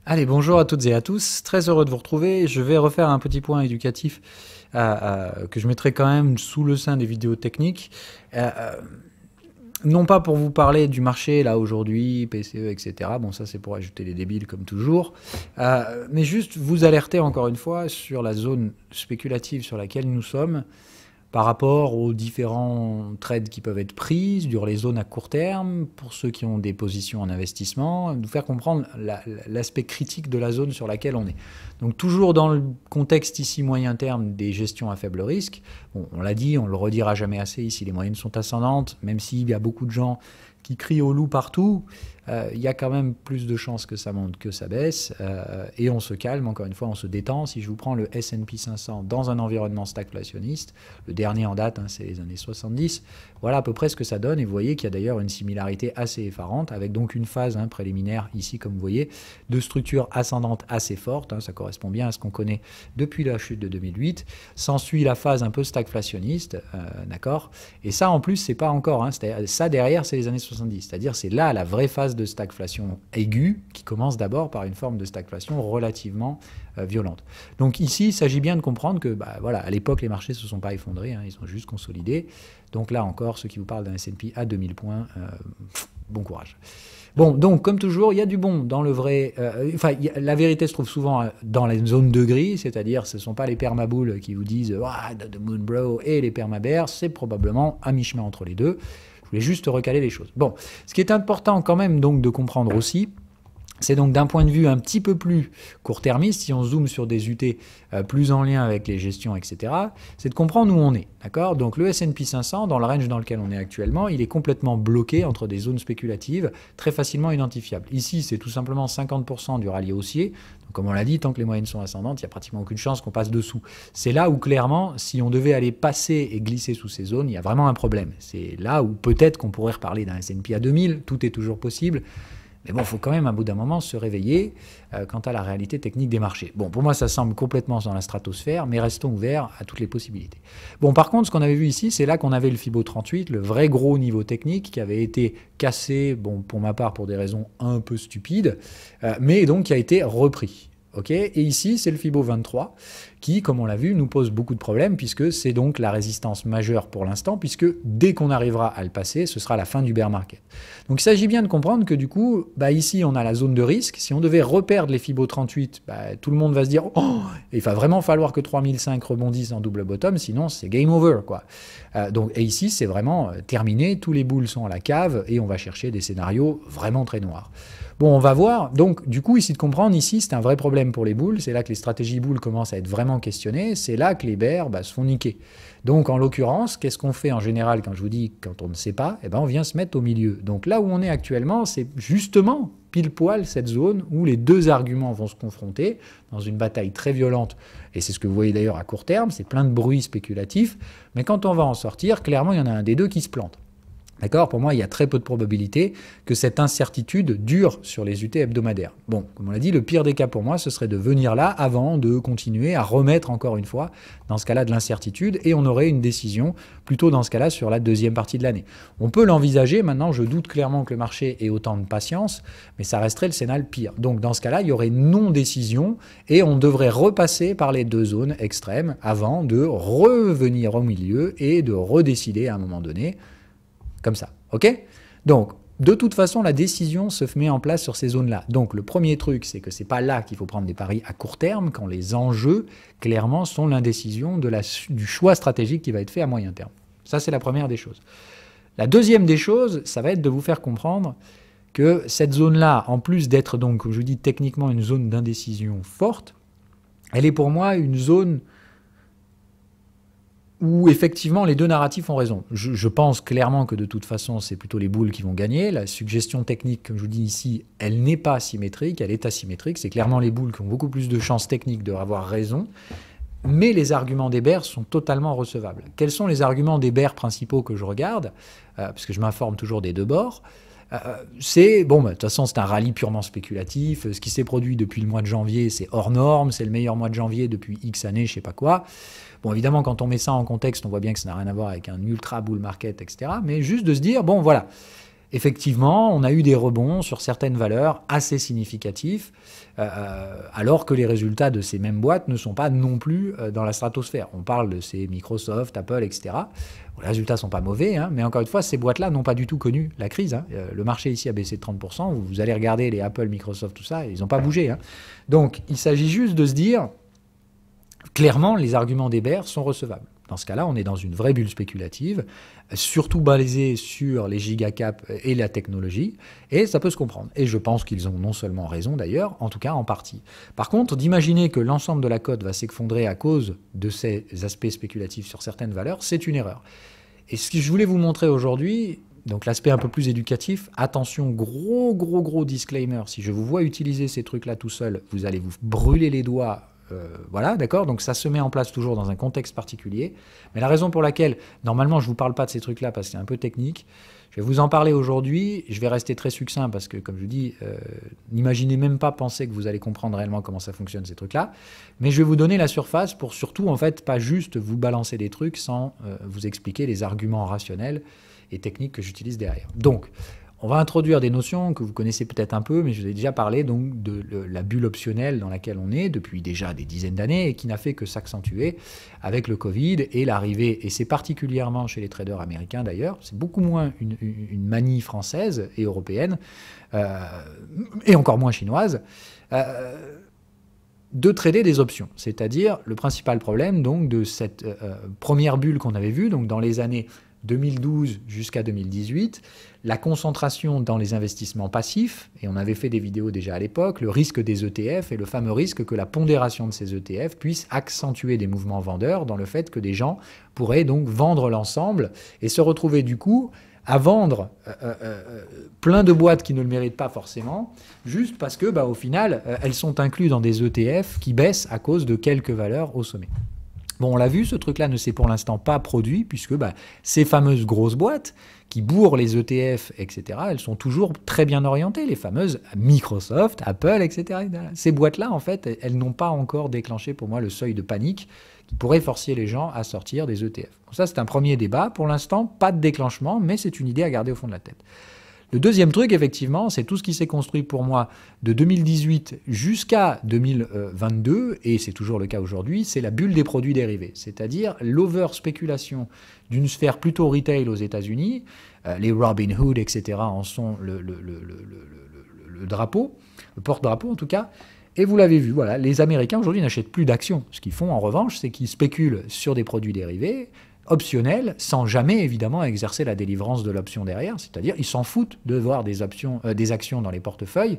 Allez, bonjour à toutes et à tous, très heureux de vous retrouver. Je vais refaire un petit point éducatif que je mettrai quand même sous le sein des vidéos techniques. Non pas pour vous parler du marché là aujourd'hui, PCE, etc. Bon, ça c'est pour ajouter les débiles comme toujours. Mais juste vous alerter encore une fois sur la zone spéculative sur laquelle nous sommes par rapport aux différents trades qui peuvent être pris sur les zones à court terme, pour ceux qui ont des positions en investissement, nous faire comprendre l'aspect critique de la zone sur laquelle on est. Donc toujours dans le contexte ici moyen terme des gestions à faible risque, bon, on l'a dit, on le redira jamais assez, ici les moyennes sont ascendantes, même s'il y a beaucoup de gens qui crient au loup partout, il y a quand même plus de chances que ça monte que ça baisse, et on se calme, encore une fois, on se détend. Si je vous prends le S&P 500 dans un environnement stagflationniste, le dernier en date, c'est les années 70, voilà à peu près ce que ça donne, et vous voyez qu'il y a d'ailleurs une similarité assez effarante, avec donc une phase préliminaire, ici comme vous voyez, de structure ascendante assez forte, ça correspond bien à ce qu'on connaît depuis la chute de 2008, s'ensuit la phase un peu stagflationniste, d'accord, et ça en plus c'est pas encore, ça derrière c'est les années 70, c'est-à-dire c'est là la vraie phase de stagflation aiguë qui commence d'abord par une forme de stagflation relativement violente. Donc ici, il s'agit bien de comprendre que voilà, à l'époque, les marchés ne se sont pas effondrés, ils ont juste consolidé. Donc là encore, ceux qui vous parlent d'un S&P à 2000 points, bon courage. Bon, donc comme toujours, il y a du bon dans le vrai... la vérité se trouve souvent dans la zone de gris, c'est-à-dire ce ne sont pas les permaboules qui vous disent ah, the moon bro et les permabears, c'est probablement à mi-chemin entre les deux. Je voulais juste recaler les choses. Bon, ce qui est important quand même donc de comprendre aussi, c'est donc d'un point de vue un petit peu plus court-termiste, si on zoome sur des UT plus en lien avec les gestions, etc., c'est de comprendre où on est. D'accord ? Donc le S&P 500, dans le range dans lequel on est actuellement, il est complètement bloqué entre des zones spéculatives très facilement identifiables. Ici, c'est tout simplement 50% du rallye haussier. Donc, comme on l'a dit, tant que les moyennes sont ascendantes, il n'y a pratiquement aucune chance qu'on passe dessous. C'est là où clairement, si on devait aller passer et glisser sous ces zones, il y a vraiment un problème. C'est là où peut-être qu'on pourrait reparler d'un S&P à 2000, tout est toujours possible. Mais bon, il faut quand même, à bout d'un moment, se réveiller quant à la réalité technique des marchés. Bon, pour moi, ça semble complètement dans la stratosphère, mais restons ouverts à toutes les possibilités. Bon, par contre, ce qu'on avait vu ici, c'est là qu'on avait le Fibo 38, le vrai gros niveau technique qui avait été cassé, bon, pour ma part, pour des raisons un peu stupides, mais donc qui a été repris. Okay, et ici, c'est le Fibo 23 qui, comme on l'a vu, nous pose beaucoup de problèmes puisque c'est donc la résistance majeure pour l'instant, puisque dès qu'on arrivera à le passer, ce sera la fin du bear market. Donc il s'agit bien de comprendre que du coup, ici, on a la zone de risque. Si on devait reperdre les Fibo 38, tout le monde va se dire « Oh, il va vraiment falloir que 3005 rebondissent en double bottom, sinon c'est game over. » quoi. Et ici, c'est vraiment terminé, tous les bulls sont à la cave et on va chercher des scénarios vraiment très noirs. Bon, on va voir. Donc, du coup, ici, de comprendre, ici, c'est un vrai problème pour les bulls. C'est là que les stratégies bulls commencent à être vraiment questionnées. C'est là que les bears se font niquer. Donc, en l'occurrence, qu'est-ce qu'on fait en général quand je vous dis quand on ne sait pas? On vient se mettre au milieu. Donc, là où on est actuellement, c'est justement pile poil cette zone où les deux arguments vont se confronter dans une bataille très violente. Et c'est ce que vous voyez d'ailleurs à court terme. C'est plein de bruit spéculatif. Mais quand on va en sortir, clairement, il y en a un des deux qui se plante. D'accord ? Pour moi, il y a très peu de probabilité que cette incertitude dure sur les UT hebdomadaires. Bon, comme on l'a dit, le pire des cas pour moi, ce serait de venir là avant de continuer à remettre encore une fois, dans ce cas-là, de l'incertitude, et on aurait une décision plutôt dans ce cas-là sur la deuxième partie de l'année. On peut l'envisager, maintenant je doute clairement que le marché ait autant de patience, mais ça resterait le scénario pire. Donc dans ce cas-là, il y aurait non-décision, et on devrait repasser par les deux zones extrêmes avant de revenir au milieu et de redécider à un moment donné, comme ça, ok? Donc, de toute façon, la décision se met en place sur ces zones-là. Donc, le premier truc, c'est que c'est pas là qu'il faut prendre des paris à court terme, quand les enjeux, clairement, sont l'indécision du choix stratégique qui va être fait à moyen terme. Ça, c'est la première des choses. La deuxième des choses, ça va être de vous faire comprendre que cette zone-là, en plus d'être, donc, comme je vous dis, techniquement une zone d'indécision forte, elle est pour moi une zone où effectivement les deux narratifs ont raison. Je pense clairement que de toute façon, c'est plutôt les bulls qui vont gagner. La suggestion technique, comme je vous dis ici, elle n'est pas symétrique, elle est asymétrique. C'est clairement les bulls qui ont beaucoup plus de chances techniques d'avoir raison. Mais les arguments des bears sont totalement recevables. Quels sont les arguments des bears principaux que je regarde, parce que je m'informe toujours des deux bords. De toute façon, c'est un rallye purement spéculatif. Ce qui s'est produit depuis le mois de janvier, c'est hors norme. C'est le meilleur mois de janvier depuis X années, je sais pas quoi. Bon, évidemment, quand on met ça en contexte, on voit bien que ça n'a rien à voir avec un ultra bull market, etc. Mais juste de se dire, bon, voilà. effectivement, on a eu des rebonds sur certaines valeurs assez significatifs, alors que les résultats de ces mêmes boîtes ne sont pas non plus dans la stratosphère. On parle de ces Microsoft, Apple, etc. Bon, les résultats ne sont pas mauvais, hein, mais encore une fois, ces boîtes-là n'ont pas du tout connu la crise. Hein. Le marché ici a baissé de 30%. Vous allez regarder les Apple, Microsoft, tout ça, ils n'ont pas bougé. Hein. Donc, il s'agit juste de se dire, clairement, les arguments des bears sont recevables. Dans ce cas-là, on est dans une vraie bulle spéculative, surtout basée sur les gigacaps et la technologie, et ça peut se comprendre. Et je pense qu'ils ont non seulement raison d'ailleurs, en tout cas en partie. Par contre, d'imaginer que l'ensemble de la cote va s'effondrer à cause de ces aspects spéculatifs sur certaines valeurs, c'est une erreur. Et ce que je voulais vous montrer aujourd'hui, donc l'aspect un peu plus éducatif, attention, gros disclaimer, si je vous vois utiliser ces trucs-là tout seul, vous allez vous brûler les doigts. Voilà, d'accord. Donc ça se met en place toujours dans un contexte particulier. Mais la raison pour laquelle, normalement, je ne vous parle pas de ces trucs-là parce que c'est un peu technique, je vais vous en parler aujourd'hui. Je vais rester très succinct parce que, comme je dis, n'imaginez même pas penser que vous allez comprendre réellement comment ça fonctionne, ces trucs-là. Mais je vais vous donner la surface pour surtout, en fait, pas juste vous balancer des trucs sans vous expliquer les arguments rationnels et techniques que j'utilise derrière. Donc, on va introduire des notions que vous connaissez peut-être un peu, mais je vous ai déjà parlé donc, de la bulle optionnelle dans laquelle on est depuis déjà des dizaines d'années et qui n'a fait que s'accentuer avec le Covid et l'arrivée, et c'est particulièrement chez les traders américains d'ailleurs, c'est beaucoup moins une manie française et européenne, et encore moins chinoise, de trader des options. C'est-à-dire le principal problème donc, de cette première bulle qu'on avait vue donc, dans les années 2012 jusqu'à 2018, la concentration dans les investissements passifs, et on avait fait des vidéos déjà à l'époque, le risque des ETF et le fameux risque que la pondération de ces ETF puisse accentuer des mouvements vendeurs dans le fait que des gens pourraient donc vendre l'ensemble et se retrouver du coup à vendre plein de boîtes qui ne le méritent pas forcément, juste parce que au final, elles sont incluses dans des ETF qui baissent à cause de quelques valeurs au sommet. Bon, on l'a vu, ce truc-là ne s'est pour l'instant pas produit, puisque ces fameuses grosses boîtes qui bourrent les ETF, etc., elles sont toujours très bien orientées, les fameuses Microsoft, Apple, etc. Ces boîtes-là, en fait, elles n'ont pas encore déclenché pour moi le seuil de panique qui pourrait forcer les gens à sortir des ETF. Bon, ça, c'est un premier débat. Pour l'instant, pas de déclenchement, mais c'est une idée à garder au fond de la tête. Le deuxième truc, effectivement, c'est tout ce qui s'est construit pour moi de 2018 jusqu'à 2022, et c'est toujours le cas aujourd'hui, c'est la bulle des produits dérivés, c'est-à-dire l'over-spéculation d'une sphère plutôt retail aux États-Unis. Les Robinhood, etc. en sont le drapeau, le porte-drapeau en tout cas. Et vous l'avez vu, voilà, les Américains aujourd'hui n'achètent plus d'actions. Ce qu'ils font en revanche, c'est qu'ils spéculent sur des produits dérivés, optionnel, sans jamais évidemment exercer la délivrance de l'option derrière, c'est-à-dire ils s'en foutent de voir des actions dans les portefeuilles.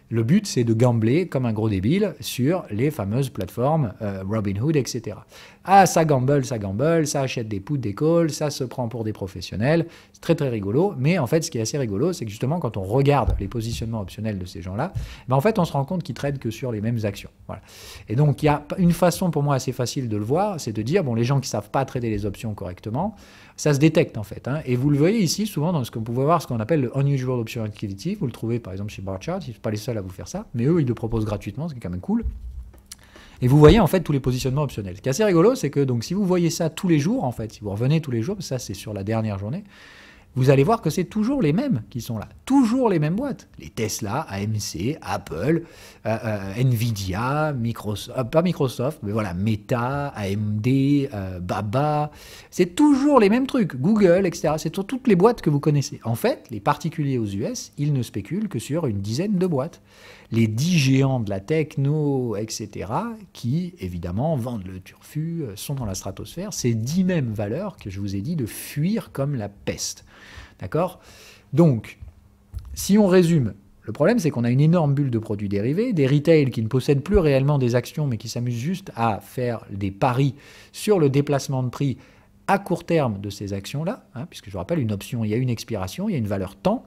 Le but, c'est de gambler comme un gros débile sur les fameuses plateformes Robinhood, etc. Ah, ça gamble, ça achète des puts, des calls, ça se prend pour des professionnels. C'est très très rigolo. Mais en fait, ce qui est assez rigolo, c'est que justement, quand on regarde les positionnements optionnels de ces gens-là, en fait, on se rend compte qu'ils tradent que sur les mêmes actions. Voilà. Et donc, il y a une façon pour moi assez facile de le voir, c'est de dire, bon, les gens qui ne savent pas trader les options correctement, ça se détecte en fait. Hein. Et vous le voyez ici souvent dans ce qu'on pouvait voir, ce qu'on appelle le Unusual Option Activity. Vous le trouvez par exemple chez Barchart, ils ne sont pas les seuls à vous faire ça, mais eux ils le proposent gratuitement, ce qui est quand même cool. Et vous voyez en fait tous les positionnements optionnels. Ce qui est assez rigolo, c'est que donc, si vous voyez ça tous les jours, en fait, si vous revenez tous les jours, ça c'est sur la dernière journée, vous allez voir que c'est toujours les mêmes qui sont là. Toujours les mêmes boîtes. Les Tesla, AMC, Apple, Nvidia, Microsoft, pas Microsoft, mais voilà, Meta, AMD, Baba. C'est toujours les mêmes trucs. Google, etc. C'est sur toutes les boîtes que vous connaissez. En fait, les particuliers aux US, ils ne spéculent que sur une dizaine de boîtes. Les 10 géants de la techno, etc., qui, évidemment, vendent le turfu, sont dans la stratosphère. Ces 10 mêmes valeurs que je vous ai dit de fuir comme la peste. D'accord ? Donc, si on résume, le problème, c'est qu'on a une énorme bulle de produits dérivés, des retails qui ne possèdent plus réellement des actions, mais qui s'amusent juste à faire des paris sur le déplacement de prix à court terme de ces actions-là, hein, puisque je vous rappelle, une option, il y a une expiration, il y a une valeur temps,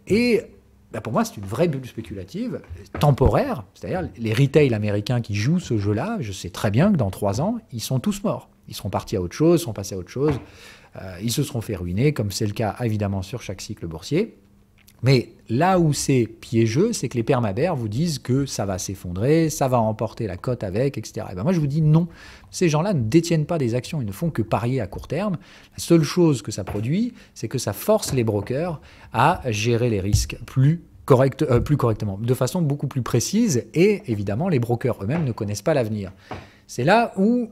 et pour moi, c'est une vraie bulle spéculative, temporaire, c'est-à-dire les retails américains qui jouent ce jeu-là, je sais très bien que dans 3 ans, ils sont tous morts. Ils seront partis à autre chose, sont passés à autre chose, ils se seront fait ruiner, comme c'est le cas évidemment sur chaque cycle boursier. Mais là où c'est piégeux, c'est que les permabères vous disent que ça va s'effondrer, ça va emporter la cote avec, etc. Et ben moi, je vous dis non. Ces gens-là ne détiennent pas des actions, ils ne font que parier à court terme. La seule chose que ça produit, c'est que ça force les brokers à gérer les risques plus correctement, de façon beaucoup plus précise. Et évidemment, les brokers eux-mêmes ne connaissent pas l'avenir. C'est là où,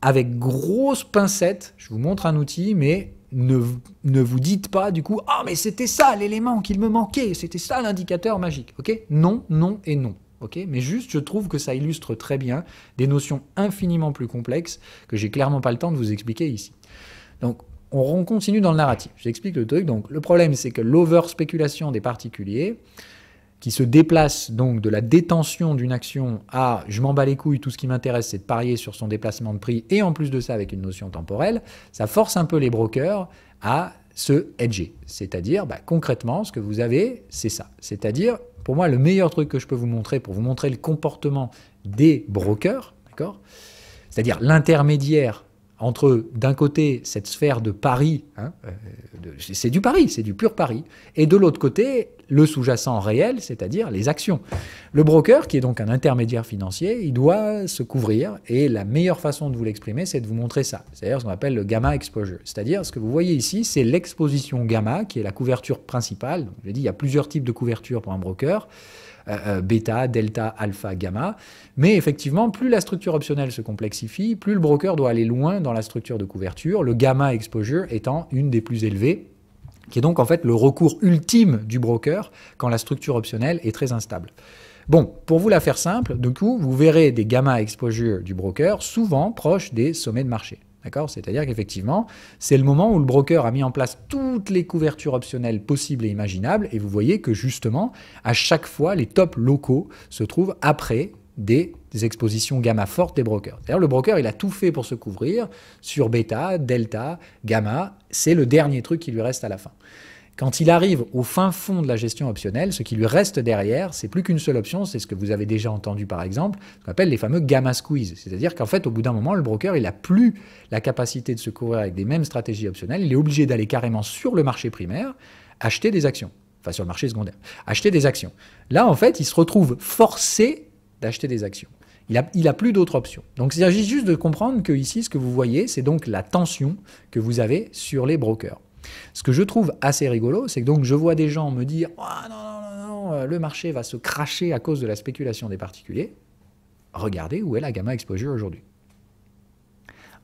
avec grosse pincette, je vous montre un outil, mais ne vous dites pas du coup « Ah, mais c'était ça l'élément qu'il me manquait, c'était ça l'indicateur magique. » Ok ? Non, non et non. Okay, mais juste, je trouve que ça illustre très bien des notions infiniment plus complexes que j'ai clairement pas le temps de vous expliquer ici. Donc, on continue dans le narratif. J'explique le truc. Donc, le problème, c'est que l'over-spéculation des particuliers, qui se déplace donc de la détention d'une action à « je m'en bats les couilles, tout ce qui m'intéresse, c'est de parier sur son déplacement de prix », et en plus de ça, avec une notion temporelle, ça force un peu les brokers à se hedger. C'est-à-dire, concrètement, ce que vous avez, c'est ça. C'est-à-dire, pour moi, le meilleur truc que je peux vous montrer, pour vous montrer le comportement des brokers, d'accord ? C'est-à-dire l'intermédiaire entre, d'un côté, cette sphère de pari, c'est du pari, c'est du pur pari, et de l'autre côté, le sous-jacent réel, c'est-à-dire les actions. Le broker, qui est donc un intermédiaire financier, il doit se couvrir, et la meilleure façon de vous l'exprimer, c'est de vous montrer ça. C'est-à-dire ce qu'on appelle le gamma exposure. C'est-à-dire, ce que vous voyez ici, c'est l'exposition gamma, qui est la couverture principale. Donc, j'ai dit, il y a plusieurs types de couverture pour un broker. Bêta, delta, alpha, gamma. Mais effectivement, plus la structure optionnelle se complexifie, plus le broker doit aller loin dans la structure de couverture, le gamma exposure étant une des plus élevées, qui est donc en fait le recours ultime du broker quand la structure optionnelle est très instable. Bon, pour vous la faire simple, du coup, vous verrez des gamma exposure du broker souvent proches des sommets de marché. D'accord ? C'est-à-dire qu'effectivement, c'est le moment où le broker a mis en place toutes les couvertures optionnelles possibles et imaginables, et vous voyez que justement, à chaque fois, les tops locaux se trouvent après des expositions gamma fortes des brokers. C'est-à-dire le broker, il a tout fait pour se couvrir sur bêta, delta, gamma, c'est le dernier truc qui lui reste à la fin. Quand il arrive au fin fond de la gestion optionnelle, ce qui lui reste derrière, c'est plus qu'une seule option, c'est ce que vous avez déjà entendu par exemple, ce qu'on appelle les fameux gamma squeeze. C'est-à-dire qu'en fait, au bout d'un moment, le broker, il n'a plus la capacité de se couvrir avec des mêmes stratégies optionnelles, il est obligé d'aller carrément sur le marché primaire, acheter des actions, enfin sur le marché secondaire, acheter des actions. Là, en fait, il se retrouve forcé d'acheter des actions. Il a plus d'autres options. Donc, il s'agit juste de comprendre que ici, ce que vous voyez, c'est donc la tension que vous avez sur les brokers. Ce que je trouve assez rigolo, c'est que donc je vois des gens me dire « Ah non, le marché va se cracher à cause de la spéculation des particuliers ». Regardez où est la gamma exposure aujourd'hui.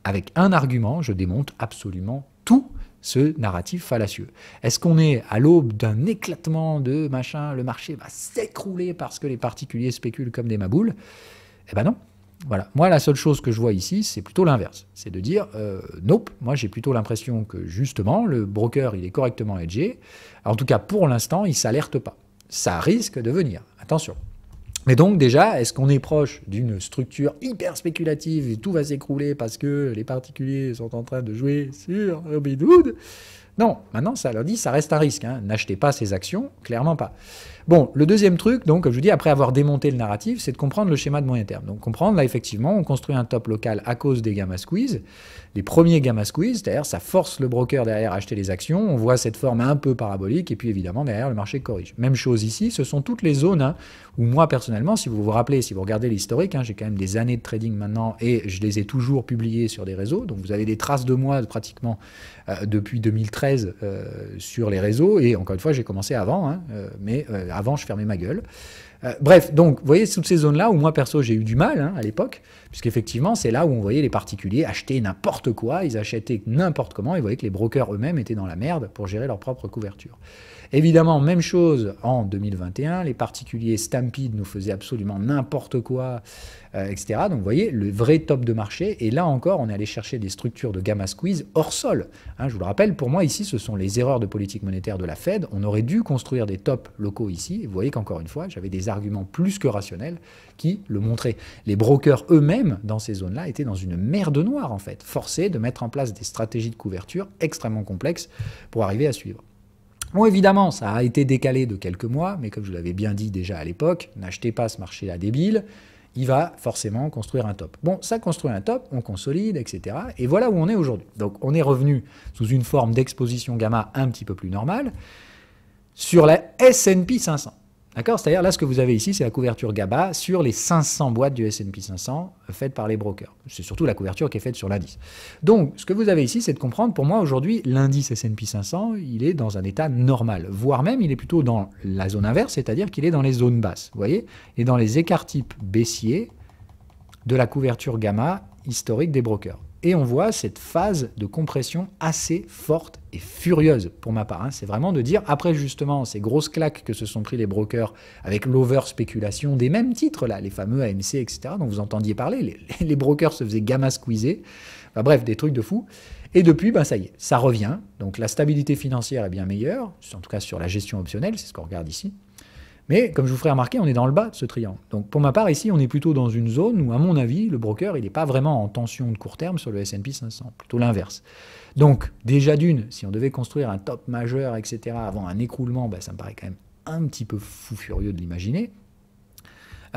Avec un argument, je démonte absolument tout ce narratif fallacieux. Est-ce qu'on est à l'aube d'un éclatement de machin, le marché va s'écrouler parce que les particuliers spéculent comme des maboules? Eh ben non. Voilà. Moi, la seule chose que je vois ici, c'est plutôt l'inverse. C'est de dire, nope, moi j'ai plutôt l'impression que justement, le broker, il est correctement hedgé. En tout cas, pour l'instant, il ne s'alerte pas. Ça risque de venir. Attention. Mais donc déjà, est-ce qu'on est proche d'une structure hyper spéculative et tout va s'écrouler parce que les particuliers sont en train de jouer sur Robinhood? Non, maintenant, ça leur dit, ça reste un risque. Hein. N'achetez pas ces actions, clairement pas. Bon, le deuxième truc, donc, comme je vous dis, après avoir démonté le narratif, c'est de comprendre le schéma de moyen terme. Donc, comprendre, là, effectivement, on construit un top local à cause des gamma squeeze. Les premiers gamma squeeze, c'est-à-dire, ça force le broker derrière à acheter les actions. On voit cette forme un peu parabolique, et puis, évidemment, derrière, le marché corrige. Même chose ici, ce sont toutes les zones hein, où moi, personnellement, si vous vous rappelez, si vous regardez l'historique, hein, j'ai quand même des années de trading maintenant, et je les ai toujours publiées sur des réseaux. Donc, vous avez des traces de moi, pratiquement, depuis 2013 sur les réseaux. Et encore une fois, j'ai commencé avant, hein, mais avant, je fermais ma gueule. Bref, donc, vous voyez toutes ces zones-là où moi, perso, j'ai eu du mal hein, à l'époque, puisqu'effectivement, c'est là où on voyait les particuliers acheter n'importe quoi, ils achetaient n'importe comment, et vous voyez que les brokers eux-mêmes étaient dans la merde pour gérer leur propre couverture. Évidemment, même chose en 2021, les particuliers Stampede nous faisaient absolument n'importe quoi, etc. Donc vous voyez, le vrai top de marché, et là encore, on est allé chercher des structures de gamma squeeze hors sol. Hein, je vous le rappelle, pour moi ici, ce sont les erreurs de politique monétaire de la Fed. On aurait dû construire des tops locaux ici, et vous voyez qu'encore une fois, j'avais des arguments plus que rationnels qui le montraient. Les brokers eux-mêmes, dans ces zones-là, étaient dans une merde noire, en fait, forcés de mettre en place des stratégies de couverture extrêmement complexes pour arriver à suivre. Bon, évidemment, ça a été décalé de quelques mois, mais comme je vous l'avais bien dit déjà à l'époque, n'achetez pas ce marché-là débile, il va forcément construire un top. Bon, ça construit un top, on consolide, etc. Et voilà où on est aujourd'hui. Donc, on est revenu sous une forme d'exposition gamma un petit peu plus normale. sur la S&P 500. D'accord? C'est-à-dire, là, ce que vous avez ici, c'est la couverture GABA sur les 500 boîtes du S&P 500 faites par les brokers. C'est surtout la couverture qui est faite sur l'indice. Donc, ce que vous avez ici, c'est de comprendre, pour moi, aujourd'hui, l'indice S&P 500, il est dans un état normal, voire même, il est plutôt dans la zone inverse, c'est-à-dire qu'il est dans les zones basses. Vous voyez? Il est dans les écarts types baissiers de la couverture gamma historique des brokers. Et on voit cette phase de compression assez forte et furieuse pour ma part. C'est vraiment de dire, après justement ces grosses claques que se sont pris les brokers avec l'over-spéculation des mêmes titres, là, les fameux AMC, etc., dont vous entendiez parler, les brokers se faisaient gamma squeezer, enfin, bref, des trucs de fou. Et depuis, ça y est, ça revient. Donc la stabilité financière est bien meilleure, en tout cas sur la gestion optionnelle, c'est ce qu'on regarde ici. Mais, comme je vous ferai remarquer, on est dans le bas de ce triangle. Donc, pour ma part, ici, on est plutôt dans une zone où, à mon avis, le broker, il n'est pas vraiment en tension de court terme sur le S&P 500, plutôt l'inverse. Donc, déjà d'une, si on devait construire un top majeur, etc., avant un écroulement, ça me paraît quand même un petit peu fou furieux de l'imaginer.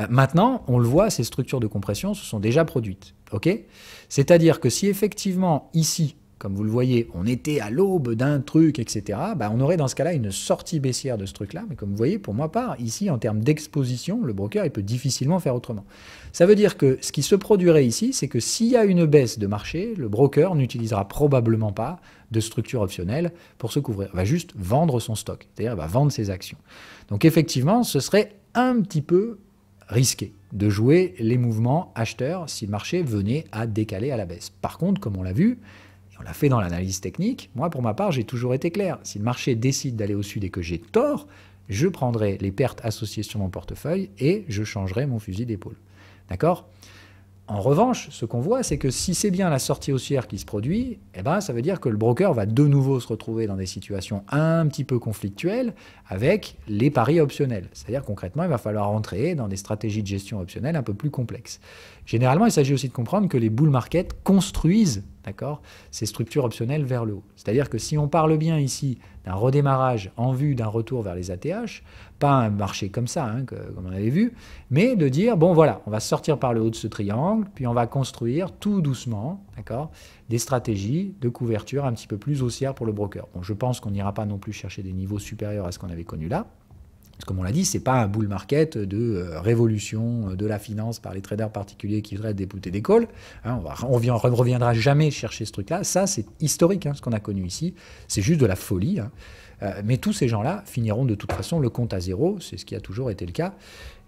Maintenant, on le voit, ces structures de compression se sont déjà produites. Okay, c'est-à-dire que si effectivement, ici, comme vous le voyez, on était à l'aube d'un truc, etc., on aurait dans ce cas-là une sortie baissière de ce truc-là. Mais comme vous voyez, pour moi, ici, en termes d'exposition, le broker, il peut difficilement faire autrement. Ça veut dire que ce qui se produirait ici, c'est que s'il y a une baisse de marché, le broker n'utilisera probablement pas de structure optionnelle pour se couvrir. Il va juste vendre son stock, c'est-à-dire il va vendre ses actions. Donc effectivement, ce serait un petit peu risqué de jouer les mouvements acheteurs si le marché venait à décaler à la baisse. Par contre, comme on l'a vu, on l'a fait dans l'analyse technique. Moi, pour ma part, j'ai toujours été clair. Si le marché décide d'aller au sud et que j'ai tort, je prendrai les pertes associées sur mon portefeuille et je changerai mon fusil d'épaule. D'accord ? En revanche, ce qu'on voit, c'est que si c'est bien la sortie haussière qui se produit, ça veut dire que le broker va de nouveau se retrouver dans des situations un petit peu conflictuelles avec les paris optionnels. C'est-à-dire concrètement, il va falloir entrer dans des stratégies de gestion optionnelles un peu plus complexes. Généralement, il s'agit aussi de comprendre que les bull markets construisent ces structures optionnelles vers le haut. C'est-à-dire que si on parle bien ici d'un redémarrage en vue d'un retour vers les ATH, pas un marché comme ça, comme on avait vu, mais de dire, bon voilà, on va sortir par le haut de ce triangle, puis on va construire tout doucement, des stratégies de couverture un petit peu plus haussières pour le broker. Bon, je pense qu'on n'ira pas non plus chercher des niveaux supérieurs à ce qu'on avait connu là, parce que comme on l'a dit, ce n'est pas un bull market de révolution de la finance par les traders particuliers qui voudraient débouter des calls. On ne reviendra jamais chercher ce truc-là. Ça, c'est historique, ce qu'on a connu ici. C'est juste de la folie. Mais tous ces gens-là finiront de toute façon le compte à zéro. C'est ce qui a toujours été le cas.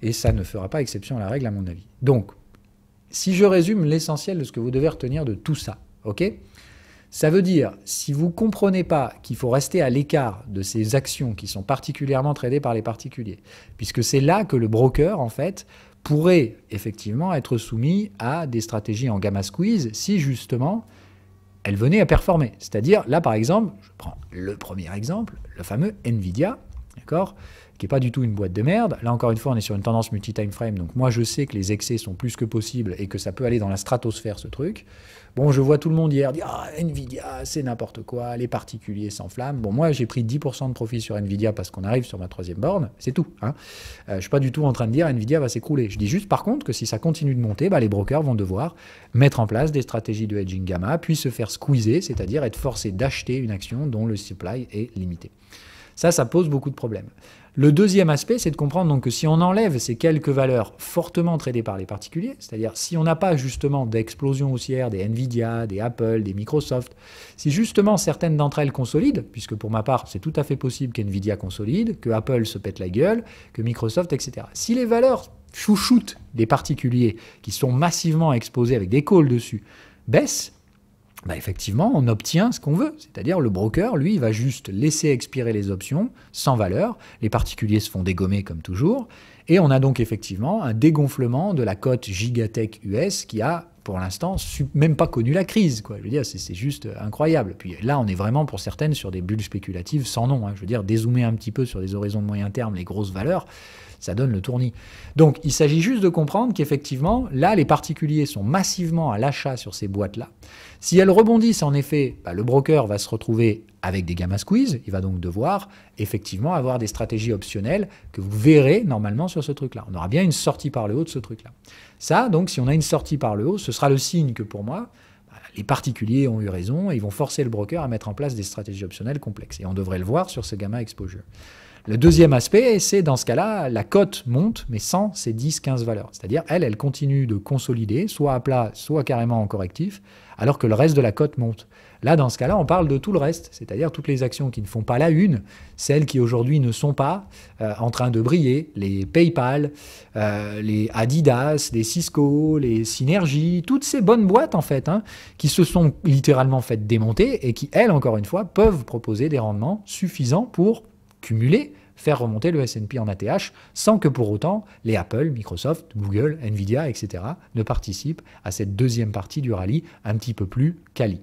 Et ça ne fera pas exception à la règle, à mon avis. Donc, si je résume l'essentiel de ce que vous devez retenir de tout ça, ok ? Ça veut dire, si vous ne comprenez pas qu'il faut rester à l'écart de ces actions qui sont particulièrement tradées par les particuliers, puisque c'est là que le broker, en fait, pourrait effectivement être soumis à des stratégies en gamma squeeze si justement elles venaient à performer. C'est-à-dire, là par exemple, je prends le premier exemple, le fameux Nvidia, d'accord, qui n'est pas du tout une boîte de merde. Là, encore une fois, on est sur une tendance multi-time frame, donc moi, je sais que les excès sont plus que possibles et que ça peut aller dans la stratosphère, ce truc. Bon, je vois tout le monde hier dire « Ah, Nvidia, c'est n'importe quoi, les particuliers s'enflamment ». Bon, moi, j'ai pris 10% de profit sur Nvidia parce qu'on arrive sur ma troisième borne, c'est tout. Je ne suis pas du tout en train de dire « Nvidia va s'écrouler ». Je dis juste, par contre, que si ça continue de monter, les brokers vont devoir mettre en place des stratégies de hedging gamma, puis se faire squeezer, c'est-à-dire être forcés d'acheter une action dont le supply est limité. Ça pose beaucoup de problèmes. Le deuxième aspect, c'est de comprendre donc que si on enlève ces quelques valeurs fortement tradées par les particuliers, c'est-à-dire si on n'a pas justement d'explosion haussière des Nvidia, des Apple, des Microsoft, si justement certaines d'entre elles consolident, puisque pour ma part, c'est tout à fait possible qu'Nvidia consolide, que Apple se pète la gueule, que Microsoft, etc. Si les valeurs chouchoutes des particuliers qui sont massivement exposés avec des calls dessus baissent, effectivement, on obtient ce qu'on veut. C'est-à-dire, le broker, lui, il va juste laisser expirer les options sans valeur. Les particuliers se font dégommer comme toujours. Et on a donc effectivement un dégonflement de la cote Gigatech US qui a, pour l'instant, même pas connu la crise, quoi. Je veux dire, c'est juste incroyable. Puis là, on est vraiment, pour certaines, sur des bulles spéculatives sans nom. Je veux dire, dézoomer un petit peu sur des horizons de moyen terme, les grosses valeurs, ça donne le tournis. Donc, il s'agit juste de comprendre qu'effectivement, là, les particuliers sont massivement à l'achat sur ces boîtes-là. Si elles rebondissent, en effet, le broker va se retrouver avec des gamma squeeze. Il va donc devoir, effectivement, avoir des stratégies optionnelles que vous verrez normalement sur ce truc-là. On aura bien une sortie par le haut de ce truc-là. Ça, donc, si on a une sortie par le haut, ce sera le signe que, pour moi, les particuliers ont eu raison et ils vont forcer le broker à mettre en place des stratégies optionnelles complexes. Et on devrait le voir sur ce gamma exposure. Le deuxième aspect, c'est dans ce cas-là, la cote monte, mais sans ces 10-15 valeurs. C'est-à-dire, elle continue de consolider, soit à plat, soit carrément en correctif, alors que le reste de la cote monte. Là, dans ce cas-là, on parle de tout le reste, c'est-à-dire toutes les actions qui ne font pas la une, celles qui aujourd'hui ne sont pas en train de briller, les PayPal, les Adidas, les Cisco, les Synergy, toutes ces bonnes boîtes en fait, hein, qui se sont littéralement faites démonter et qui, elles, encore une fois, peuvent proposer des rendements suffisants pour cumuler, faire remonter le S&P en ATH, sans que pour autant les Apple, Microsoft, Google, Nvidia, etc. ne participent à cette deuxième partie du rallye un petit peu plus quali.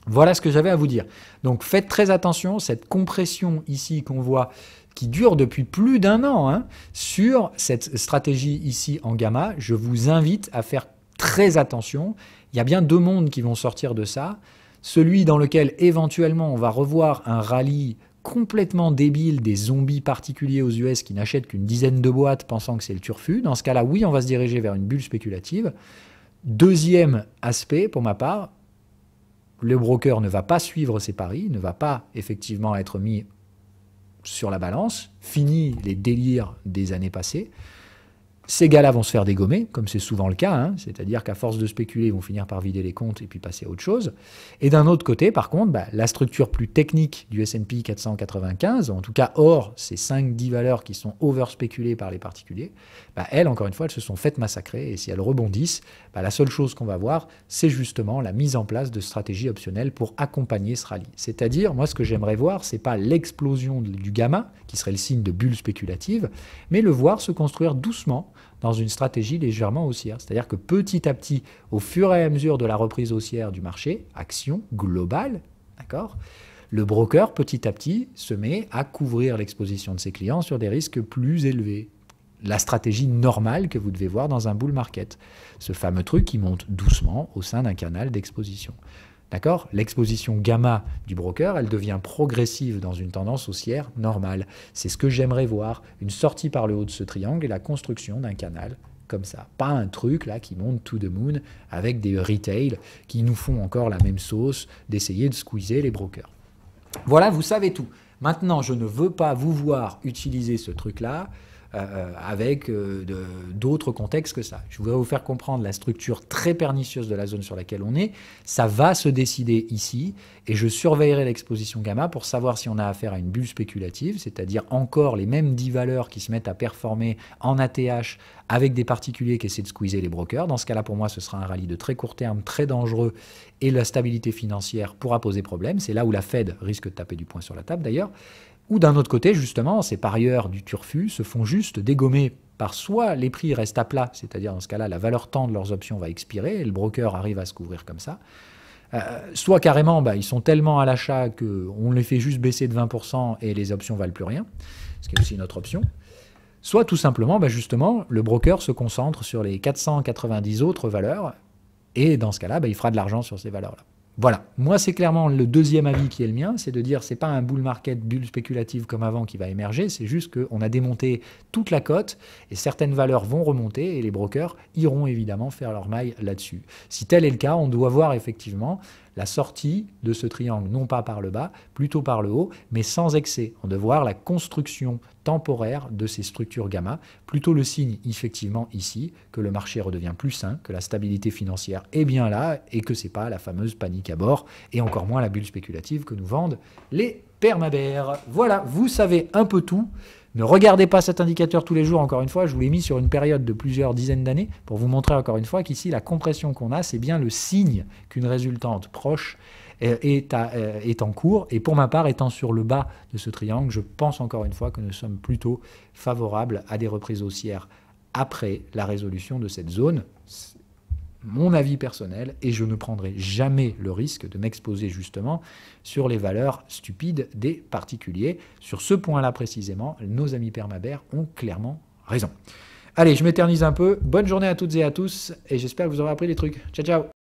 Voilà ce que j'avais à vous dire. Donc faites très attention, cette compression ici qu'on voit, qui dure depuis plus d'un an, hein, sur cette stratégie ici en gamma, je vous invite à faire très attention. Il y a bien deux mondes qui vont sortir de ça. Celui dans lequel éventuellement on va revoir un rallye complètement débile des zombies particuliers aux US qui n'achètent qu'une dizaine de boîtes pensant que c'est le turfu. Dans ce cas-là, oui, on va se diriger vers une bulle spéculative. Deuxième aspect, pour ma part, le broker ne va pas suivre ses paris, ne va pas effectivement être mis sur la balance, fini les délires des années passées. Ces gars-là vont se faire dégommer, comme c'est souvent le cas, hein, c'est-à-dire qu'à force de spéculer, ils vont finir par vider les comptes et puis passer à autre chose. Et d'un autre côté, par contre, la structure plus technique du S&P 495, en tout cas hors ces 5-10 valeurs qui sont over-spéculées par les particuliers, elles, encore une fois, elles se sont faites massacrer. Et si elles rebondissent, la seule chose qu'on va voir, c'est justement la mise en place de stratégies optionnelles pour accompagner ce rallye. C'est-à-dire, moi, ce que j'aimerais voir, c'est pas l'explosion du gamma, qui serait le signe de bulle spéculative, mais le voir se construire doucement dans une stratégie légèrement haussière. C'est-à-dire que petit à petit, au fur et à mesure de la reprise haussière du marché, action globale, d'accord, le broker, petit à petit, se met à couvrir l'exposition de ses clients sur des risques plus élevés. La stratégie normale que vous devez voir dans un bull market. Ce fameux truc qui monte doucement au sein d'un canal d'exposition. D'accord ? L'exposition gamma du broker, elle devient progressive dans une tendance haussière normale. C'est ce que j'aimerais voir, une sortie par le haut de ce triangle et la construction d'un canal comme ça. Pas un truc là qui monte to the moon avec des retail qui nous font encore la même sauce d'essayer de squeezer les brokers. Voilà, vous savez tout. Maintenant, je ne veux pas vous voir utiliser ce truc-là avec d'autres contextes que ça. Je voudrais vous faire comprendre la structure très pernicieuse de la zone sur laquelle on est. Ça va se décider ici et je surveillerai l'exposition gamma pour savoir si on a affaire à une bulle spéculative, c'est-à-dire encore les mêmes 10 valeurs qui se mettent à performer en ATH avec des particuliers qui essaient de squeezer les brokers. Dans ce cas-là, pour moi, ce sera un rallye de très court terme, très dangereux et la stabilité financière pourra poser problème. C'est là où la Fed risque de taper du poing sur la table d'ailleurs. Ou d'un autre côté, justement, ces parieurs du turfu se font juste dégommer par soit les prix restent à plat, c'est-à-dire dans ce cas-là, la valeur temps de leurs options va expirer et le broker arrive à se couvrir comme ça, soit carrément, ils sont tellement à l'achat qu'on les fait juste baisser de 20% et les options ne valent plus rien, ce qui est aussi une autre option. Soit tout simplement, justement, le broker se concentre sur les 490 autres valeurs et dans ce cas-là, il fera de l'argent sur ces valeurs-là. Voilà, moi c'est clairement le deuxième avis qui est le mien, c'est de dire c'est pas un bull market, bulle spéculative comme avant qui va émerger, c'est juste qu'on a démonté toute la cote et certaines valeurs vont remonter et les brokers iront évidemment faire leur maille là-dessus. Si tel est le cas, on doit voir effectivement la sortie de ce triangle, non pas par le bas, plutôt par le haut, mais sans excès. On doit voir la construction temporaire de ces structures gamma, plutôt le signe effectivement ici que le marché redevient plus sain, que la stabilité financière est bien là et que ce n'est pas la fameuse panique à bord et encore moins la bulle spéculative que nous vendent les permabères. Voilà, vous savez un peu tout. Ne regardez pas cet indicateur tous les jours, encore une fois, je vous l'ai mis sur une période de plusieurs dizaines d'années pour vous montrer encore une fois qu'ici, la compression qu'on a, c'est bien le signe qu'une résultante proche est en cours. Et pour ma part, étant sur le bas de ce triangle, je pense encore une fois que nous sommes plutôt favorables à des reprises haussières après la résolution de cette zone. Mon avis personnel, et je ne prendrai jamais le risque de m'exposer justement sur les valeurs stupides des particuliers. Sur ce point-là précisément, nos amis permabères ont clairement raison. Allez, je m'éternise un peu. Bonne journée à toutes et à tous, et j'espère que vous aurez appris des trucs. Ciao, ciao!